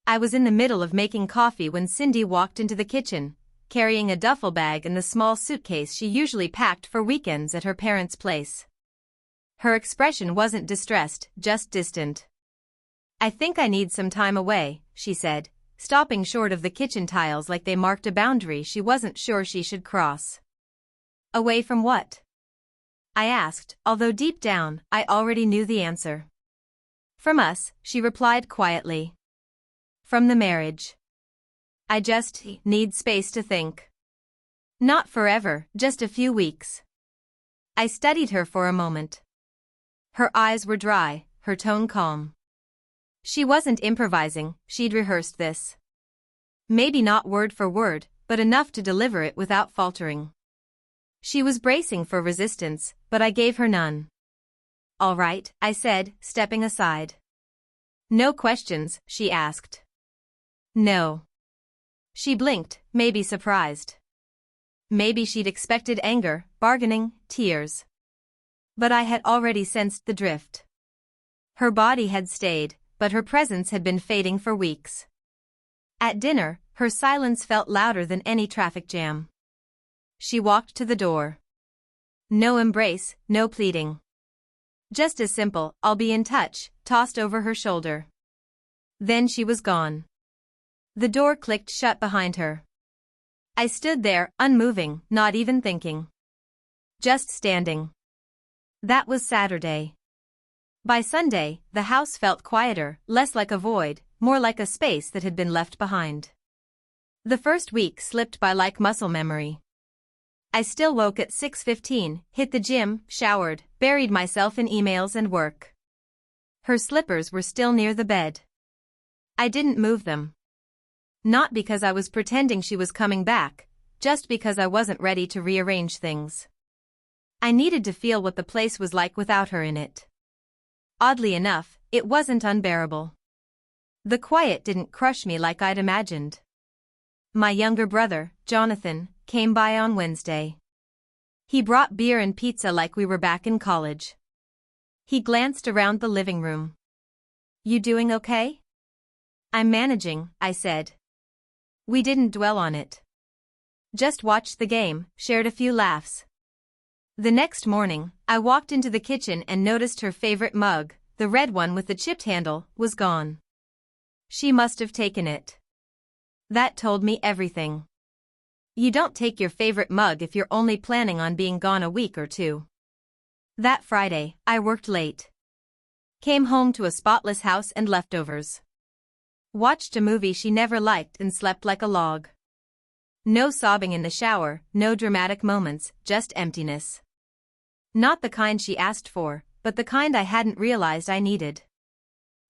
I was in the middle of making coffee when Cindy walked into the kitchen, carrying a duffel bag and the small suitcase she usually packed for weekends at her parents' place. Her expression wasn't distressed, just distant. "I think I need some time away," she said, stopping short of the kitchen tiles like they marked a boundary she wasn't sure she should cross. "Away from what?" I asked, although deep down, I already knew the answer. "From us," she replied quietly. "From the marriage. I just need space to think. Not forever, just a few weeks." I studied her for a moment. Her eyes were dry, her tone calm. She wasn't improvising, she'd rehearsed this. Maybe not word for word, but enough to deliver it without faltering. She was bracing for resistance, but I gave her none. "All right," I said, stepping aside. "No questions?" she asked. "No." She blinked, maybe surprised. Maybe she'd expected anger, bargaining, tears. But I had already sensed the drift. Her body had stayed, but her presence had been fading for weeks. At dinner, her silence felt louder than any traffic jam. She walked to the door. No embrace, no pleading. Just a simple, "I'll be in touch," tossed over her shoulder. Then she was gone. The door clicked shut behind her. I stood there, unmoving, not even thinking. Just standing. That was Saturday. By Sunday, the house felt quieter, less like a void, more like a space that had been left behind. The first week slipped by like muscle memory. I still woke at 6:15, hit the gym, showered, buried myself in emails and work. Her slippers were still near the bed. I didn't move them. Not because I was pretending she was coming back, just because I wasn't ready to rearrange things. I needed to feel what the place was like without her in it. Oddly enough, it wasn't unbearable. The quiet didn't crush me like I'd imagined. My younger brother, Jonathan, came by on Wednesday. He brought beer and pizza like we were back in college. He glanced around the living room. "You doing okay?" "I'm managing," I said. We didn't dwell on it. Just watched the game, shared a few laughs. The next morning, I walked into the kitchen and noticed her favorite mug, the red one with the chipped handle, was gone. She must have taken it. That told me everything. You don't take your favorite mug if you're only planning on being gone a week or two. That Friday, I worked late. Came home to a spotless house and leftovers. Watched a movie she never liked and slept like a log. No sobbing in the shower, no dramatic moments, just emptiness. Not the kind she asked for, but the kind I hadn't realized I needed.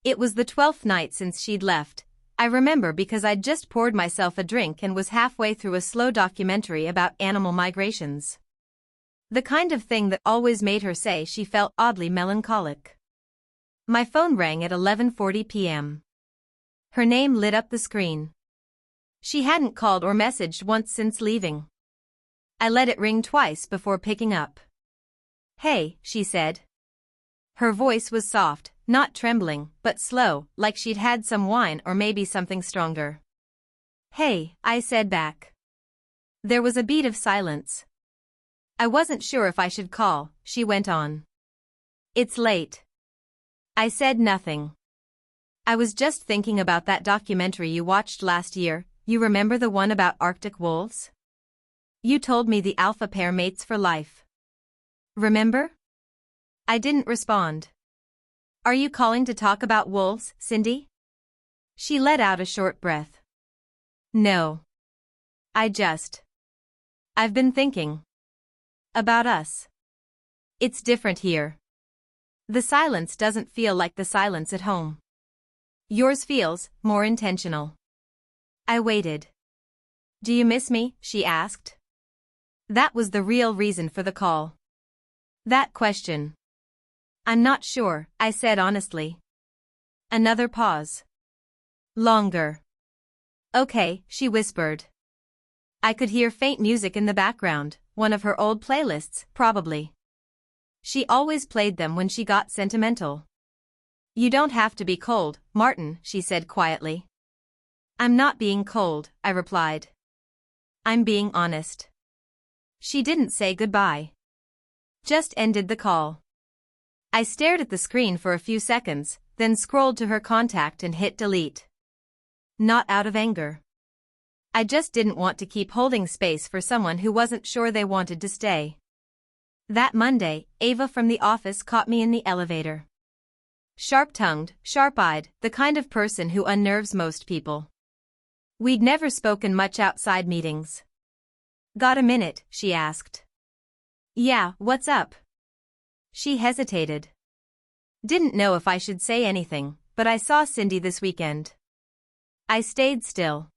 It was the 12th night since she'd left. I remember because I'd just poured myself a drink and was halfway through a slow documentary about animal migrations. The kind of thing that always made her say she felt oddly melancholic. My phone rang at 11:40 p.m. Her name lit up the screen. She hadn't called or messaged once since leaving. I let it ring twice before picking up. "Hey," she said. Her voice was soft, not trembling, but slow, like she'd had some wine or maybe something stronger. "Hey," I said back. There was a beat of silence. "I wasn't sure if I should call," she went on. "It's late." I said nothing. "I was just thinking about that documentary you watched last year. You remember the one about Arctic wolves? You told me the alpha pair mates for life. Remember?" I didn't respond. "Are you calling to talk about wolves, Cindy?" She let out a short breath. "No. I've been thinking. About us. It's different here. The silence doesn't feel like the silence at home. Yours feels more intentional." I waited. "Do you miss me?" she asked. That was the real reason for the call. That question. "I'm not sure," I said honestly. Another pause. Longer. "Okay," she whispered. I could hear faint music in the background, one of her old playlists, probably. She always played them when she got sentimental. "You don't have to be cold, Martin," she said quietly. I'm not being cold, I replied. I'm being honest. She didn't say goodbye. Just ended the call. I stared at the screen for a few seconds, then scrolled to her contact and hit delete. Not out of anger. I just didn't want to keep holding space for someone who wasn't sure they wanted to stay. That Monday, Ava from the office caught me in the elevator. Sharp-tongued, sharp-eyed, the kind of person who unnerves most people. We'd never spoken much outside meetings. Got a minute, she asked. Yeah, what's up? She hesitated. Didn't know if I should say anything, but I saw Cindy this weekend. I stayed still.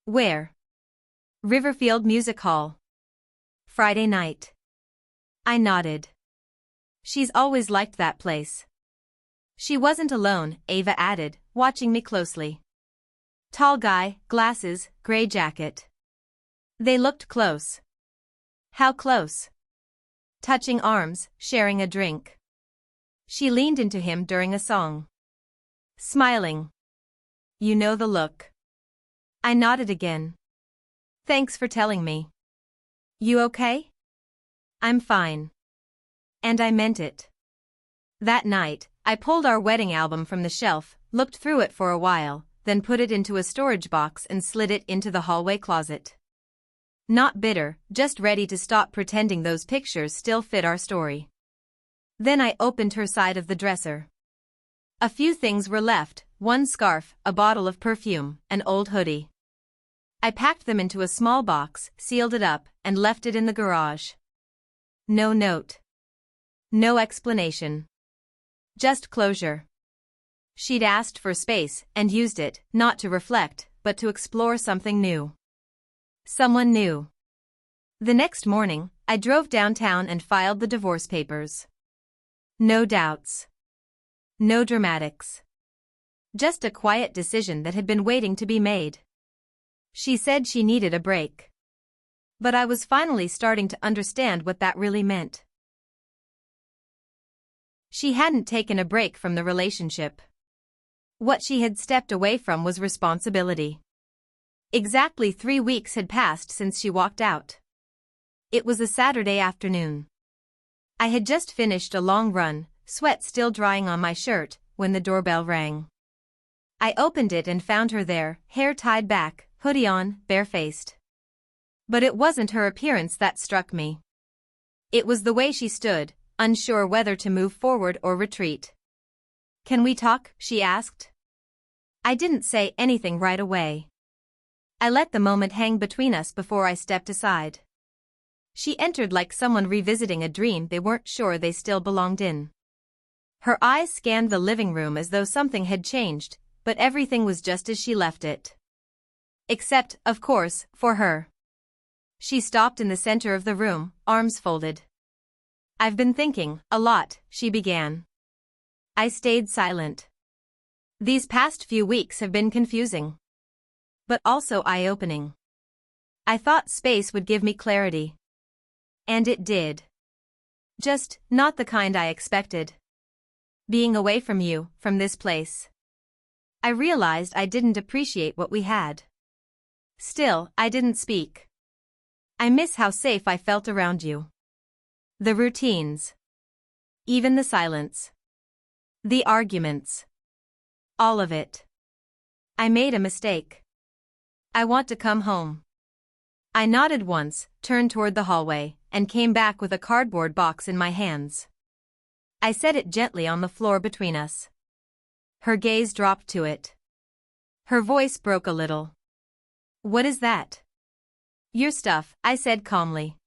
Where? Riverfield Music Hall. Friday night. I nodded. She's always liked that place. She wasn't alone, Ava added, watching me closely. Tall guy, glasses, gray jacket. They looked close. How close? Touching arms, sharing a drink. She leaned into him during a song. Smiling. You know the look. I nodded again. Thanks for telling me. You okay? I'm fine. And I meant it. That night, I pulled our wedding album from the shelf, looked through it for a while, then put it into a storage box and slid it into the hallway closet. Not bitter, just ready to stop pretending those pictures still fit our story. Then I opened her side of the dresser. A few things were left, one scarf, a bottle of perfume, an old hoodie. I packed them into a small box, sealed it up, and left it in the garage. No note. No explanation. Just closure. She'd asked for space and used it, not to reflect, but to explore something new. Someone new. The next morning, I drove downtown and filed the divorce papers. No doubts. No dramatics. Just a quiet decision that had been waiting to be made. She said she needed a break. But I was finally starting to understand what that really meant. She hadn't taken a break from the relationship. What she had stepped away from was responsibility. Exactly 3 weeks had passed since she walked out. It was a Saturday afternoon. I had just finished a long run, sweat still drying on my shirt, when the doorbell rang. I opened it and found her there, hair tied back, hoodie on, barefaced. But it wasn't her appearance that struck me. It was the way she stood, unsure whether to move forward or retreat. Can we talk? She asked. I didn't say anything right away. I let the moment hang between us before I stepped aside. She entered like someone revisiting a dream they weren't sure they still belonged in. Her eyes scanned the living room as though something had changed, but everything was just as she left it. Except, of course, for her. She stopped in the center of the room, arms folded. I've been thinking, a lot, she began. I stayed silent. These past few weeks have been confusing. But also eye-opening. I thought space would give me clarity. And it did. Just, not the kind I expected. Being away from you, from this place. I realized I didn't appreciate what we had. Still, I didn't speak. I miss how safe I felt around you. The routines. Even the silence. The arguments. All of it. I made a mistake. I want to come home. I nodded once, turned toward the hallway, and came back with a cardboard box in my hands. I set it gently on the floor between us. Her gaze dropped to it. Her voice broke a little. What is that? Your stuff, I said calmly.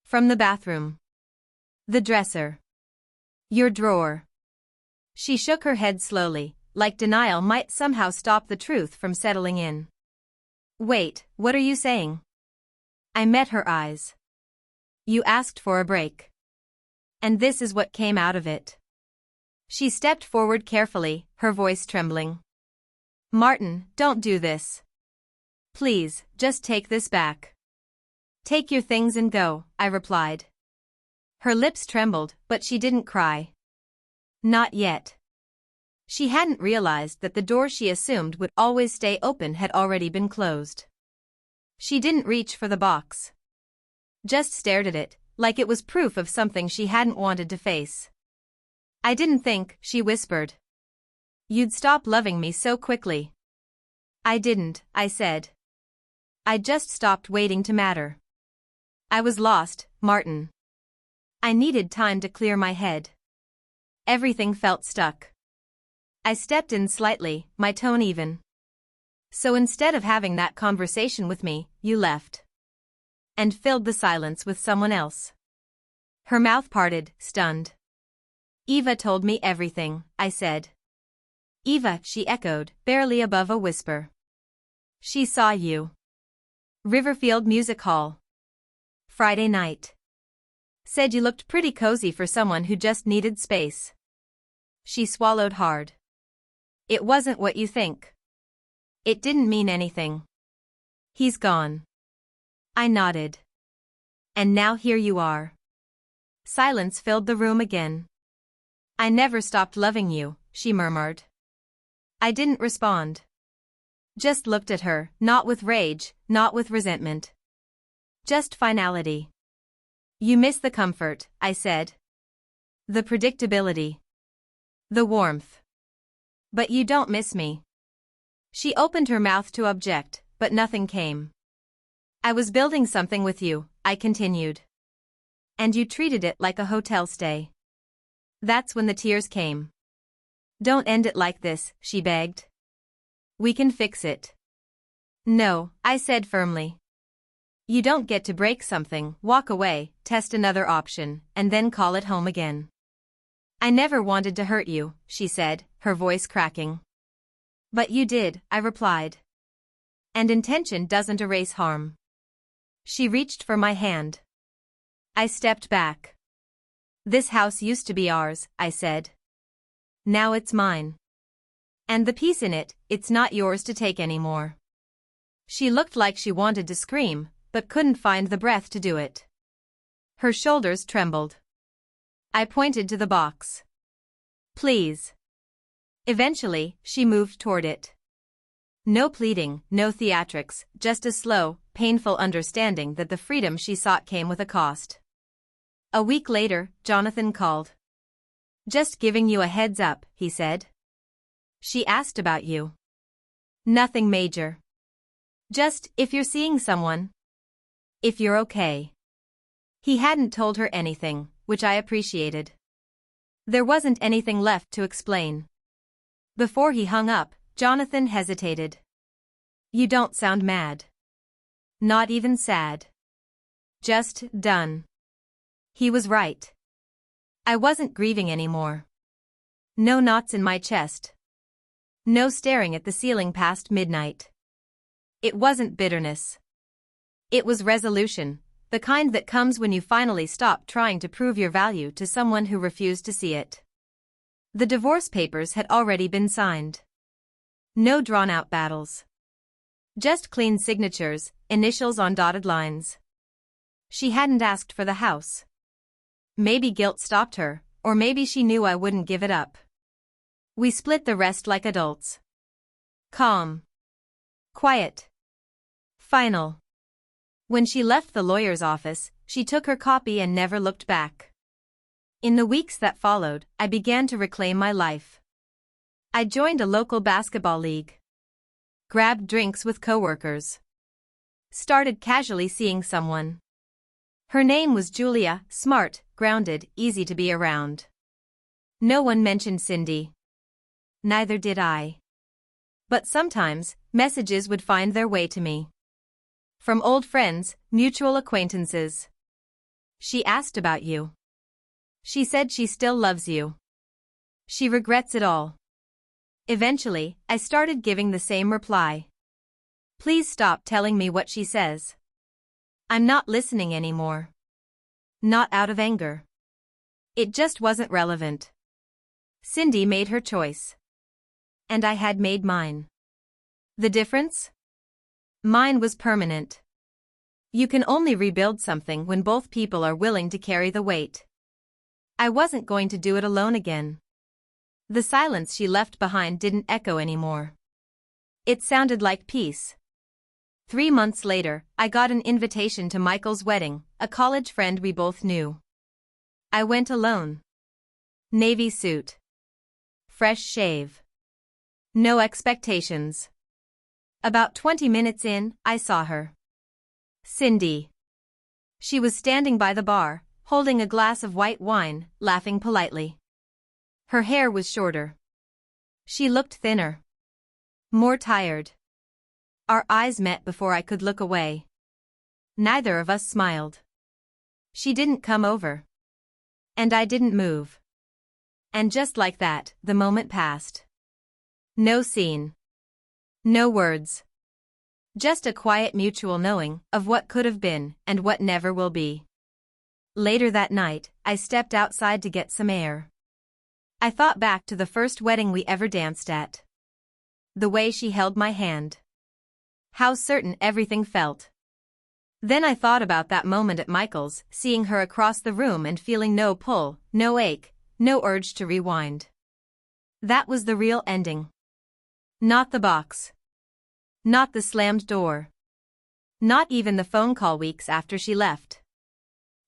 From the bathroom. The dresser. Your drawer. She shook her head slowly, like denial might somehow stop the truth from settling in. Wait, what are you saying? I met her eyes. You asked for a break. And this is what came out of it. She stepped forward carefully, her voice trembling. Martin, don't do this. Please, just take this back. Take your things and go, I replied. Her lips trembled, but she didn't cry. Not yet. She hadn't realized that the door she assumed would always stay open had already been closed. She didn't reach for the box. Just stared at it, like it was proof of something she hadn't wanted to face. I didn't think, she whispered, you'd stop loving me so quickly. I didn't, I said. I just stopped waiting to matter. I was lost, Martin. I needed time to clear my head. Everything felt stuck. I stepped in slightly, my tone even. So instead of having that conversation with me, you left. And filled the silence with someone else. Her mouth parted, stunned. Eva told me everything, I said. Eva, she echoed, barely above a whisper. She saw you. Riverfield Music Hall. Friday night. Said you looked pretty cozy for someone who just needed space. She swallowed hard. It wasn't what you think. It didn't mean anything. He's gone. I nodded. And now here you are. Silence filled the room again. I never stopped loving you, she murmured. I didn't respond. Just looked at her, not with rage, not with resentment. Just finality. You miss the comfort, I said. The predictability. The warmth. But you don't miss me. She opened her mouth to object, but nothing came. I was building something with you, I continued. And you treated it like a hotel stay. That's when the tears came. Don't end it like this, she begged. We can fix it. No, I said firmly. You don't get to break something, walk away, test another option, and then call it home again. I never wanted to hurt you, she said, her voice cracking. But you did, I replied. And intention doesn't erase harm. She reached for my hand. I stepped back. This house used to be ours, I said. Now it's mine. And the peace in it, it's not yours to take anymore. She looked like she wanted to scream, but couldn't find the breath to do it. Her shoulders trembled. I pointed to the box. Please. Eventually, she moved toward it. No pleading, no theatrics, just a slow, painful understanding that the freedom she sought came with a cost. A week later, Jonathan called. Just giving you a heads up, he said. She asked about you. Nothing major. Just, if you're seeing someone. If you're okay. He hadn't told her anything, which I appreciated. There wasn't anything left to explain. Before he hung up, Jonathan hesitated. You don't sound mad. Not even sad. Just done. He was right. I wasn't grieving anymore. No knots in my chest. No staring at the ceiling past midnight. It wasn't bitterness. It was resolution, the kind that comes when you finally stop trying to prove your value to someone who refused to see it. The divorce papers had already been signed. No drawn-out battles. Just clean signatures, initials on dotted lines. She hadn't asked for the house. Maybe guilt stopped her, or maybe she knew I wouldn't give it up. We split the rest like adults. Calm. Quiet. Final. When she left the lawyer's office, she took her copy and never looked back. In the weeks that followed, I began to reclaim my life. I joined a local basketball league. Grabbed drinks with coworkers. Started casually seeing someone. Her name was Julia, smart, grounded, easy to be around. No one mentioned Cindy. Neither did I. But sometimes, messages would find their way to me. From old friends, mutual acquaintances. She asked about you. She said she still loves you. She regrets it all. Eventually, I started giving the same reply. Please stop telling me what she says. I'm not listening anymore. Not out of anger. It just wasn't relevant. Cindy made her choice. And I had made mine. The difference? Mine was permanent. You can only rebuild something when both people are willing to carry the weight. I wasn't going to do it alone again. The silence she left behind didn't echo anymore. It sounded like peace. 3 months later, I got an invitation to Michael's wedding, a college friend we both knew. I went alone. Navy suit. Fresh shave. No expectations. About 20 minutes in, I saw her. Cindy. She was standing by the bar, holding a glass of white wine, laughing politely. Her hair was shorter. She looked thinner. More tired. Our eyes met before I could look away. Neither of us smiled. She didn't come over. And I didn't move. And just like that, the moment passed. No scene. No words. Just a quiet mutual knowing of what could have been and what never will be. Later that night, I stepped outside to get some air. I thought back to the first wedding we ever danced at. The way she held my hand. How certain everything felt. Then I thought about that moment at Michael's, seeing her across the room and feeling no pull, no ache, no urge to rewind. That was the real ending. Not the box. Not the slammed door. Not even the phone call weeks after she left.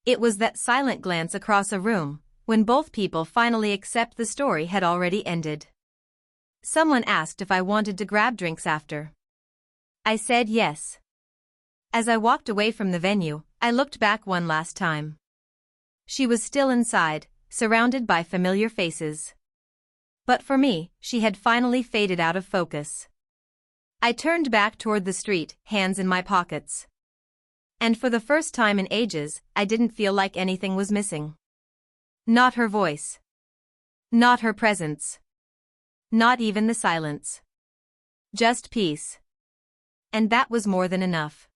It was that silent glance across a room, when both people finally accept the story had already ended. Someone asked if I wanted to grab drinks after. I said yes. As I walked away from the venue, I looked back one last time. She was still inside, surrounded by familiar faces. But for me, she had finally faded out of focus. I turned back toward the street, hands in my pockets. And for the first time in ages, I didn't feel like anything was missing. Not her voice. Not her presence. Not even the silence. Just peace. And that was more than enough.